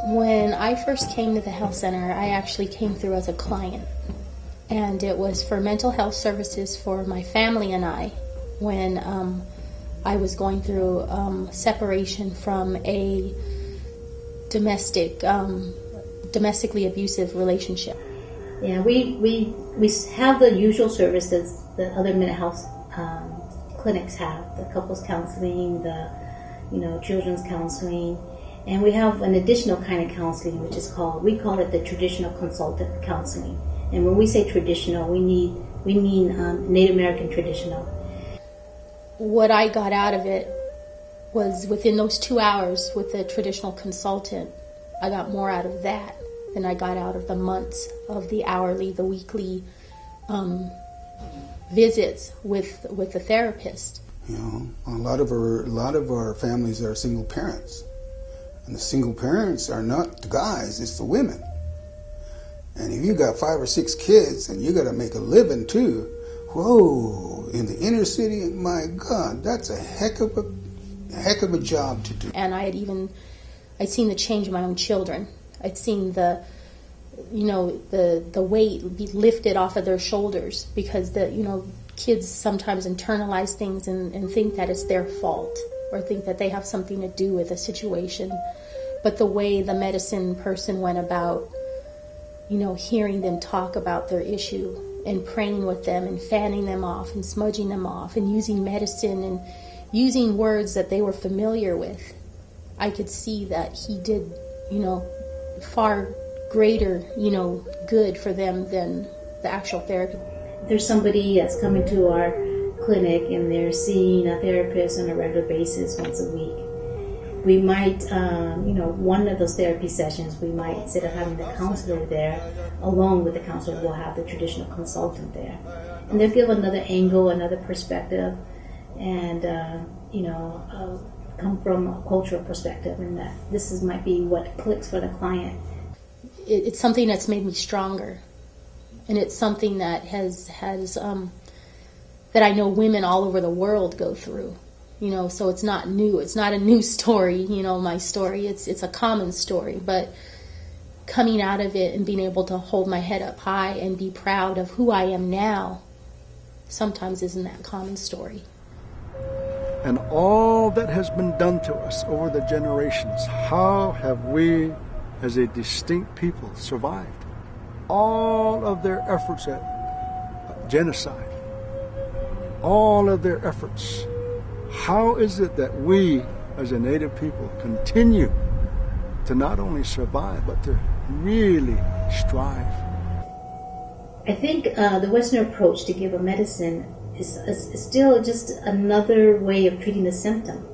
When I first came to the health center, I actually came through as a client. And it was for mental health services for my family and I when I was going through separation from a domestically abusive relationship. Yeah, we have the usual services that other mental health clinics have: the couples counseling, the children's counseling, and we have an additional kind of counseling, which is we call it the traditional consultant counseling. And when we say traditional, we mean Native American traditional. What I got out of it was within those 2 hours with the traditional consultant, I got more out of that than I got out of the months of the hourly, the weekly visits with the therapist. A lot of our families are single parents, and the single parents are not the guys; it's the women. And if you got 5 or 6 kids and you got to make a living too, whoa! In the inner city, my God, that's a heck of a job to do. And I'd seen the change in my own children. I'd seen the weight be lifted off of their shoulders because kids sometimes internalize things and think that it's their fault or think that they have something to do with a situation. But the way the medicine person went about, hearing them talk about their issue and praying with them and fanning them off and smudging them off and using medicine and using words that they were familiar with, I could see that he did, far greater, good for them than the actual therapy. There's somebody that's coming to our clinic and they're seeing a therapist on a regular basis once a week. We might, one of those therapy sessions, we might, instead of having the counselor there, along with the counselor, we'll have the traditional consultant there. And they'll give another angle, another perspective, and, come from a cultural perspective, and that might be what clicks for the client. It's something that's made me stronger. And it's something that has that I know women all over the world go through. So it's not new. It's not a new story, my story. It's a common story. But coming out of it and being able to hold my head up high and be proud of who I am now sometimes isn't that common story. And all that has been done to us over the generations, how have we as a distinct people survived? All of their efforts at genocide, all of their efforts. How is it that we as a Native people continue to not only survive, but to really strive? I think the Western approach to give a medicine is still just another way of treating the symptom.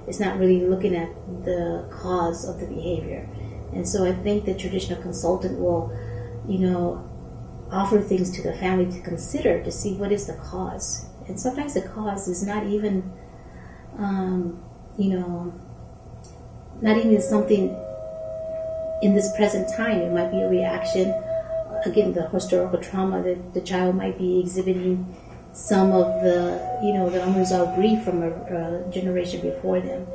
It's not really looking at the cause of the behavior. And so I think the traditional consultant will, offer things to the family to consider to see what is the cause. And sometimes the cause is not even, not even something in this present time. It might be a reaction, again, the historical trauma that the child might be exhibiting, some of the unresolved grief from a generation before them.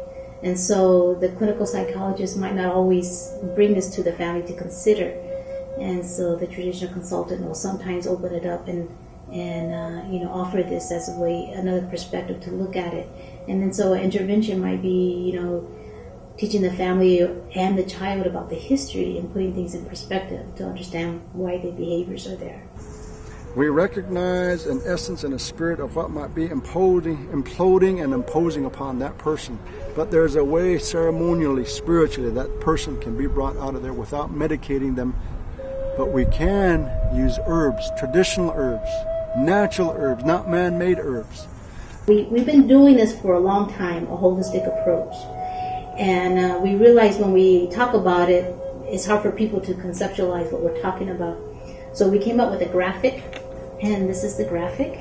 And so the clinical psychologist might not always bring this to the family to consider. And so the traditional consultant will sometimes open it up and offer this as a way, another perspective to look at it. And then so an intervention might be, teaching the family and the child about the history and putting things in perspective to understand why the behaviors are there. We recognize an essence and a spirit of what might be imploding and imposing upon that person. But there's a way ceremonially, spiritually, that person can be brought out of there without medicating them. But we can use herbs, traditional herbs, natural herbs, not man-made herbs. We've been doing this for a long time, a holistic approach. And we realize when we talk about it, it's hard for people to conceptualize what we're talking about. So we came up with a graphic, and this is the graphic.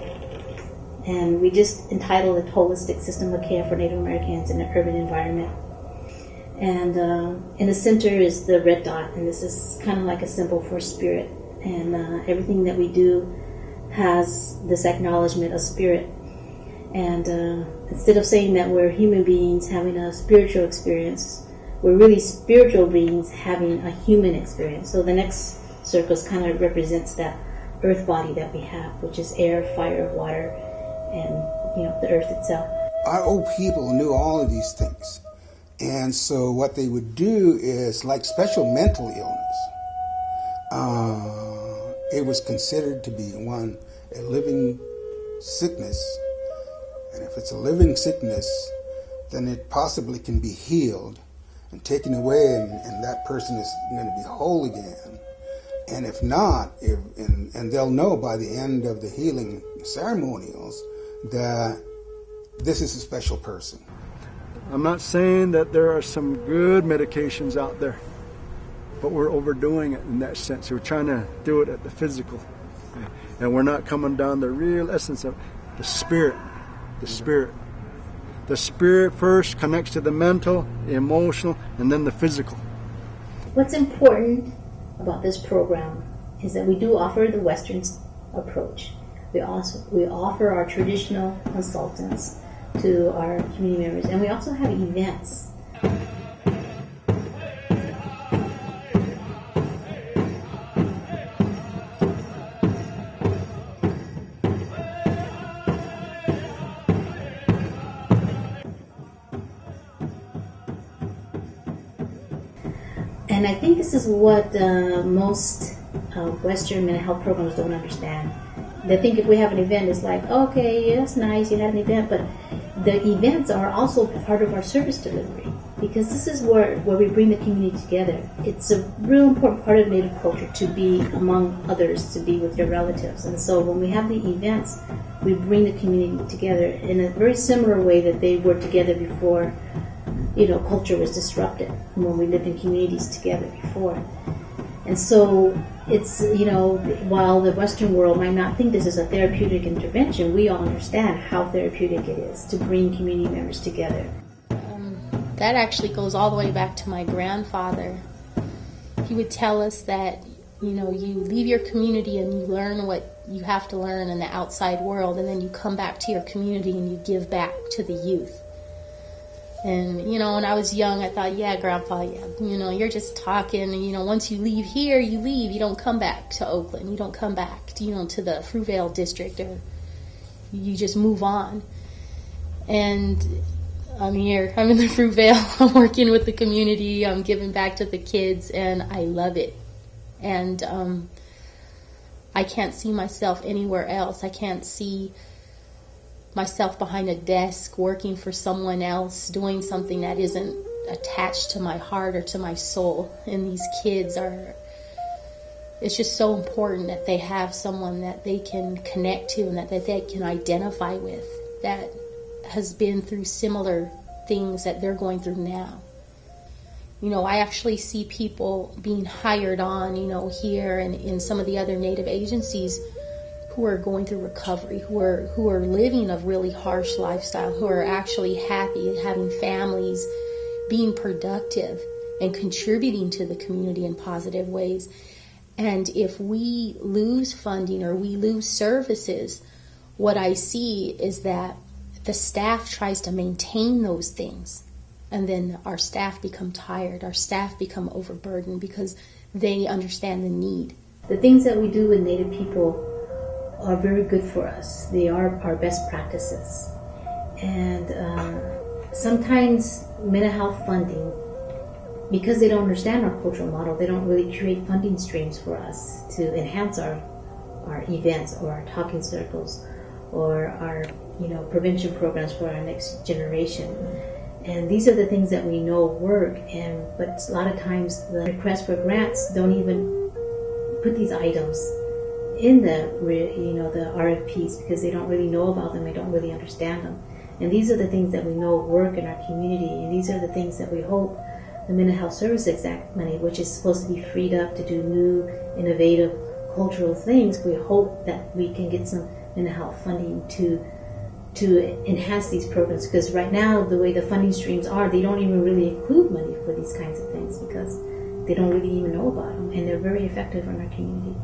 And we just entitled it Holistic System of Care for Native Americans in an Urban Environment. And in the center is the red dot, and this is kind of like a symbol for spirit. And everything that we do has this acknowledgement of spirit. And instead of saying that we're human beings having a spiritual experience, we're really spiritual beings having a human experience. So the next circles kind of represents that earth body that we have, which is air, fire, water, and the earth itself. Our old people knew all of these things. And so what they would do is, like special mental illness, it was considered to be a living sickness. And if it's a living sickness, then it possibly can be healed and taken away, and that person is going to be whole again. And if not, and they'll know by the end of the healing ceremonials that this is a special person. I'm not saying that there are some good medications out there, but we're overdoing it in that sense. We're trying to do it at the physical, and we're not coming down the real essence of the spirit. The spirit. The spirit first connects to the mental, the emotional, and then the physical. What's important about this program is that we do offer the Western approach. We offer our traditional consultants to our community members, and we also have events. And I think this is what most Western mental health programs don't understand. They think if we have an event, it's like, okay, yeah, that's nice, you had an event, but the events are also part of our service delivery, because this is where we bring the community together. It's a real important part of Native culture to be among others, to be with your relatives. And so when we have the events, we bring the community together in a very similar way that they were together before, culture was disrupted, when we lived in communities together before. And so it's, while the Western world might not think this is a therapeutic intervention, we all understand how therapeutic it is to bring community members together. That actually goes all the way back to my grandfather. He would tell us that, you leave your community and you learn what you have to learn in the outside world, and then you come back to your community and you give back to the youth. And, when I was young, I thought, yeah, Grandpa, yeah, you're just talking. And, once you leave here, you leave. You don't come back to Oakland. You don't come back, to the Fruitvale district, or you just move on. And I'm here. I'm in the Fruitvale. I'm working with the community. I'm giving back to the kids, and I love it. And I can't see myself anywhere else. I can't see myself behind a desk working for someone else, doing something that isn't attached to my heart or to my soul. And these kids it's just so important that they have someone that they can connect to and that they can identify with, that has been through similar things that they're going through now. I actually see people being hired on, here and in some of the other Native agencies, who are going through recovery, who are living a really harsh lifestyle, who are actually happy, having families, being productive, and contributing to the community in positive ways. And if we lose funding or we lose services, what I see is that the staff tries to maintain those things, and then our staff become tired, our staff become overburdened because they understand the need. The things that we do with Native people are very good for us. They are our best practices. And sometimes mental health funding, because they don't understand our cultural model, they don't really create funding streams for us to enhance our events or our talking circles or our prevention programs for our next generation. And these are the things that we know work, but a lot of times the requests for grants don't even put these items in the RFPs because they don't really know about them, they don't really understand them. And these are the things that we know work in our community, and these are the things that we hope the Mental Health Services Act money, which is supposed to be freed up to do new, innovative, cultural things, we hope that we can get some mental health funding to enhance these programs, because right now the way the funding streams are, they don't even really include money for these kinds of things because they don't really even know about them, and they're very effective in our community.